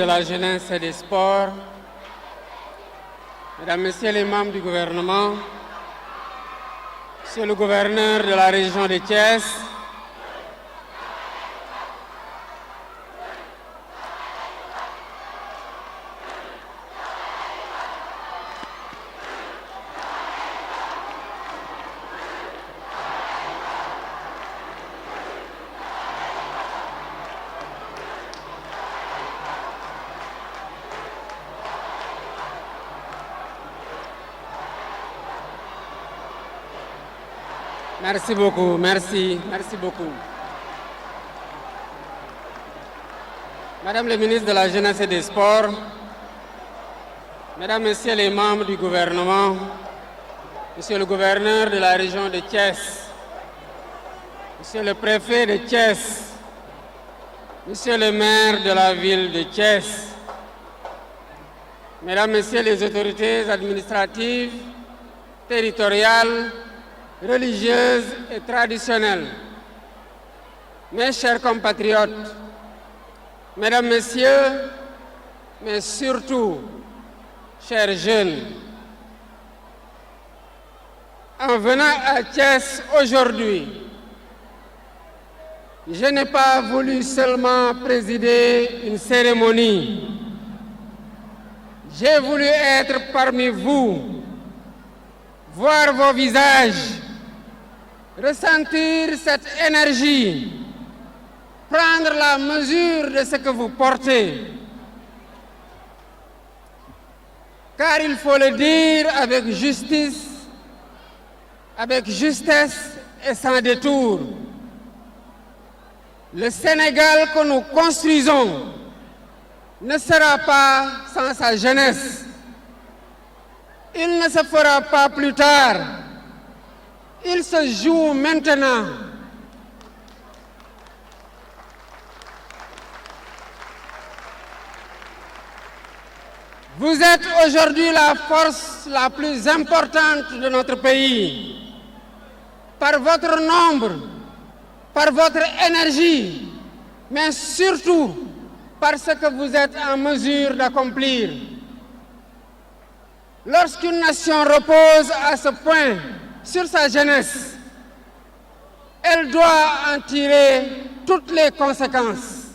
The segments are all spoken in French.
De la jeunesse et des sports, Mesdames, Messieurs les membres du gouvernement, Monsieur le gouverneur de la région de Thiès, merci beaucoup, merci beaucoup. Madame le ministre de la Jeunesse et des Sports, Mesdames, Messieurs les membres du gouvernement, Monsieur le gouverneur de la région de Thiès, Monsieur le préfet de Thiès, Monsieur le maire de la ville de Thiès, Mesdames, Messieurs les autorités administratives, territoriales, religieuses et traditionnelles, mes chers compatriotes, Mesdames, Messieurs, mais surtout, chers jeunes, en venant à Thiès aujourd'hui, je n'ai pas voulu seulement présider une cérémonie. J'ai voulu être parmi vous, voir vos visages, ressentir cette énergie, prendre la mesure de ce que vous portez. Car il faut le dire avec justice, avec justesse et sans détour. Le Sénégal que nous construisons ne sera pas sans sa jeunesse. Il ne se fera pas plus tard. Il se joue maintenant. Vous êtes aujourd'hui la force la plus importante de notre pays. Par votre nombre, par votre énergie, mais surtout par ce que vous êtes en mesure d'accomplir. Lorsqu'une nation repose à ce point sur sa jeunesse, elle doit en tirer toutes les conséquences.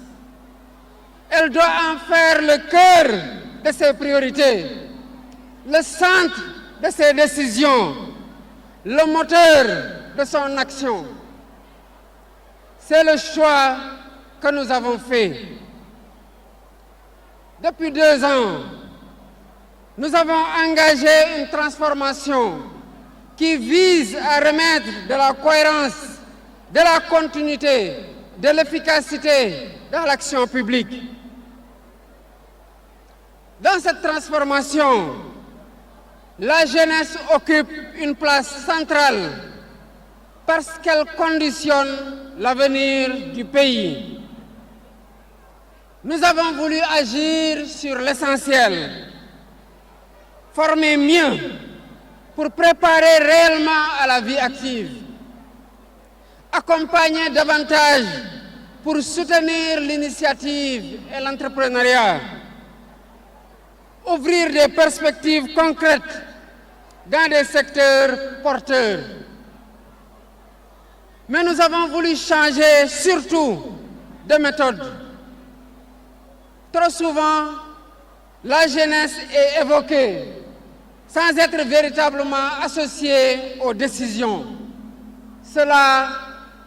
Elle doit en faire le cœur de ses priorités, le centre de ses décisions, le moteur de son action. C'est le choix que nous avons fait. Depuis 2 ans, nous avons engagé une transformation qui vise à remettre de la cohérence, de la continuité, de l'efficacité dans l'action publique. Dans cette transformation, la jeunesse occupe une place centrale parce qu'elle conditionne l'avenir du pays. Nous avons voulu agir sur l'essentiel, former mieux pour préparer réellement à la vie active, accompagner davantage pour soutenir l'initiative et l'entrepreneuriat, ouvrir des perspectives concrètes dans des secteurs porteurs. Mais nous avons voulu changer surtout de méthode. Trop souvent, la jeunesse est évoquée sans être véritablement associée aux décisions. Cela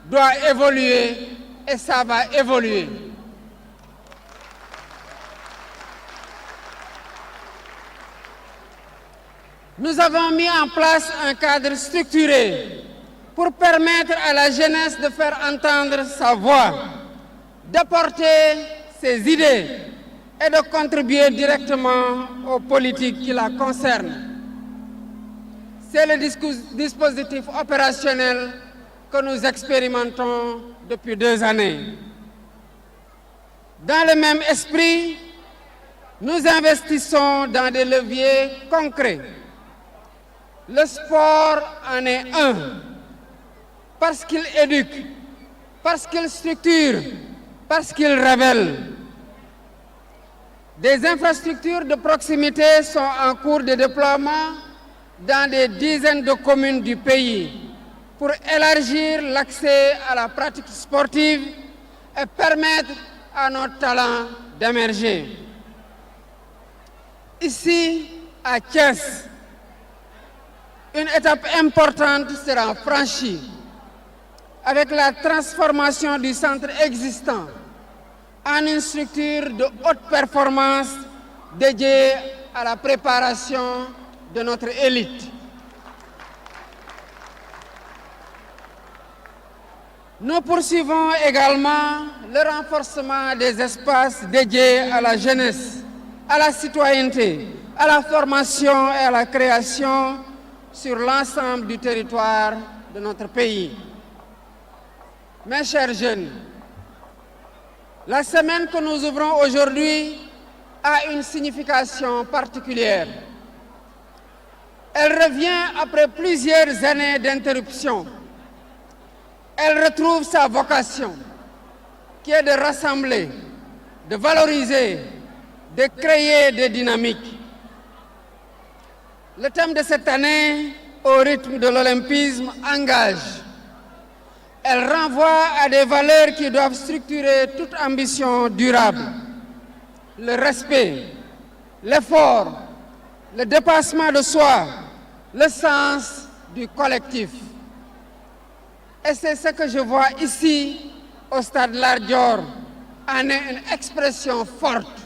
doit évoluer et ça va évoluer. Nous avons mis en place un cadre structuré pour permettre à la jeunesse de faire entendre sa voix, d'apporter ses idées et de contribuer directement aux politiques qui la concernent. C'est le dispositif opérationnel que nous expérimentons depuis 2 années. Dans le même esprit, nous investissons dans des leviers concrets. Le sport en est un, parce qu'il éduque, parce qu'il structure, parce qu'il révèle. Des infrastructures de proximité sont en cours de déploiement dans des dizaines de communes du pays pour élargir l'accès à la pratique sportive et permettre à nos talents d'émerger. Ici, à Thiès, une étape importante sera franchie avec la transformation du centre existant en une structure de haute performance dédiée à la préparation de notre élite. Nous poursuivons également le renforcement des espaces dédiés à la jeunesse, à la citoyenneté, à la formation et à la création sur l'ensemble du territoire de notre pays. Mes chers jeunes, la semaine que nous ouvrons aujourd'hui a une signification particulière. Elle revient après plusieurs années d'interruption. Elle retrouve sa vocation, qui est de rassembler, de valoriser, de créer des dynamiques. Le thème de cette année, au rythme de l'olympisme, engage. Elle renvoie à des valeurs qui doivent structurer toute ambition durable. Le respect, l'effort, le dépassement de soi, le sens du collectif. Et c'est ce que je vois ici, au stade Lat Dior, en est une expression forte.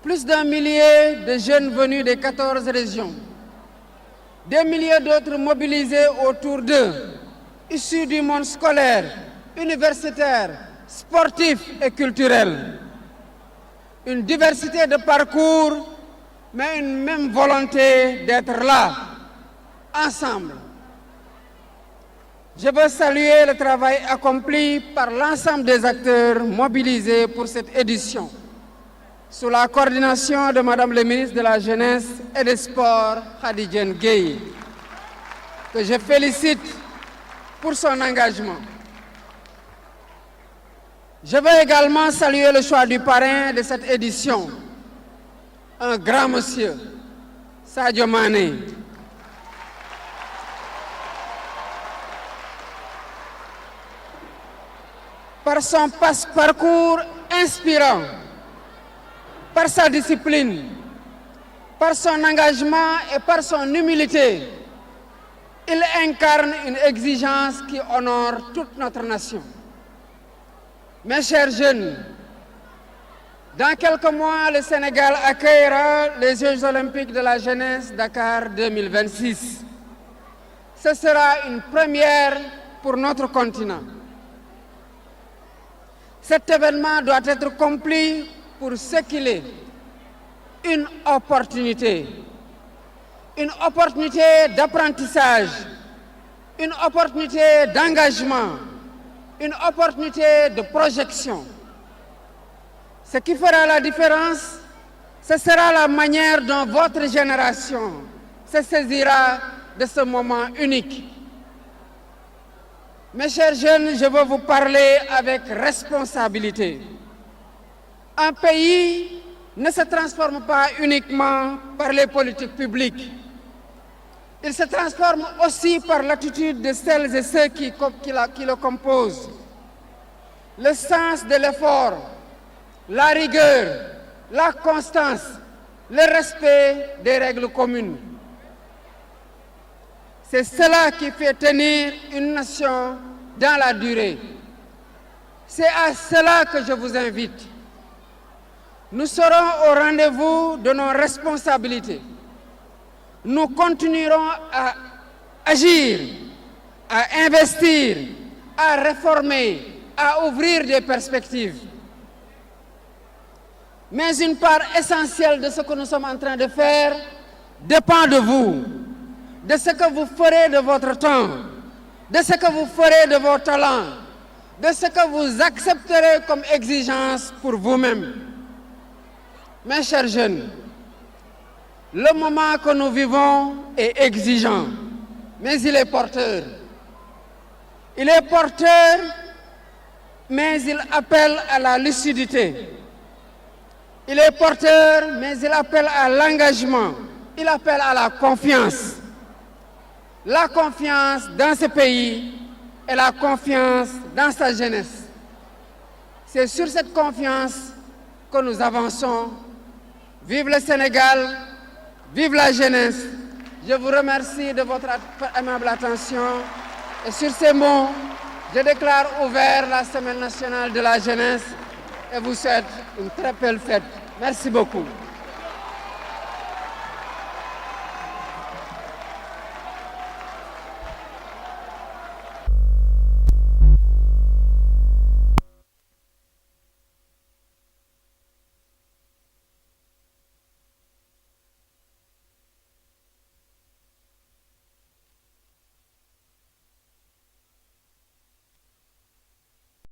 Plus d'1 millier de jeunes venus des 14 régions, des milliers d'autres mobilisés autour d'eux, issus du monde scolaire, universitaire, sportif et culturel. Une diversité de parcours, mais une même volonté d'être là, ensemble. Je veux saluer le travail accompli par l'ensemble des acteurs mobilisés pour cette édition, sous la coordination de Madame le ministre de la Jeunesse et des Sports, Khady Diène Gaye, que je félicite pour son engagement. Je veux également saluer le choix du parrain de cette édition, un grand monsieur, Sadio Mané. Par son parcours inspirant, par sa discipline, par son engagement et par son humilité, il incarne une exigence qui honore toute notre nation. Mes chers jeunes, dans quelques mois, le Sénégal accueillera les Jeux olympiques de la jeunesse Dakar 2026. Ce sera une première pour notre continent. Cet événement doit être compris pour ce qu'il est, une opportunité d'apprentissage, une opportunité d'engagement, une opportunité de projection. Ce qui fera la différence, ce sera la manière dont votre génération se saisira de ce moment unique. Mes chers jeunes, je veux vous parler avec responsabilité. Un pays ne se transforme pas uniquement par les politiques publiques. Il se transforme aussi par l'attitude de celles et ceux qui le composent. Le sens de l'effort, la rigueur, la constance, le respect des règles communes. C'est cela qui fait tenir une nation dans la durée. C'est à cela que je vous invite. Nous serons au rendez-vous de nos responsabilités. Nous continuerons à agir, à investir, à réformer, à ouvrir des perspectives. Mais une part essentielle de ce que nous sommes en train de faire dépend de vous, de ce que vous ferez de votre temps, de ce que vous ferez de vos talents, de ce que vous accepterez comme exigence pour vous-même. Mes chers jeunes, le moment que nous vivons est exigeant, mais il est porteur. Il est porteur, mais il appelle à la lucidité. Il est porteur, mais il appelle à l'engagement, il appelle à la confiance. La confiance dans ce pays et la confiance dans sa jeunesse. C'est sur cette confiance que nous avançons. Vive le Sénégal, vive la jeunesse. Je vous remercie de votre aimable attention. Et sur ces mots, je déclare ouvert la Semaine nationale de la jeunesse et vous souhaite une très belle fête. Merci beaucoup.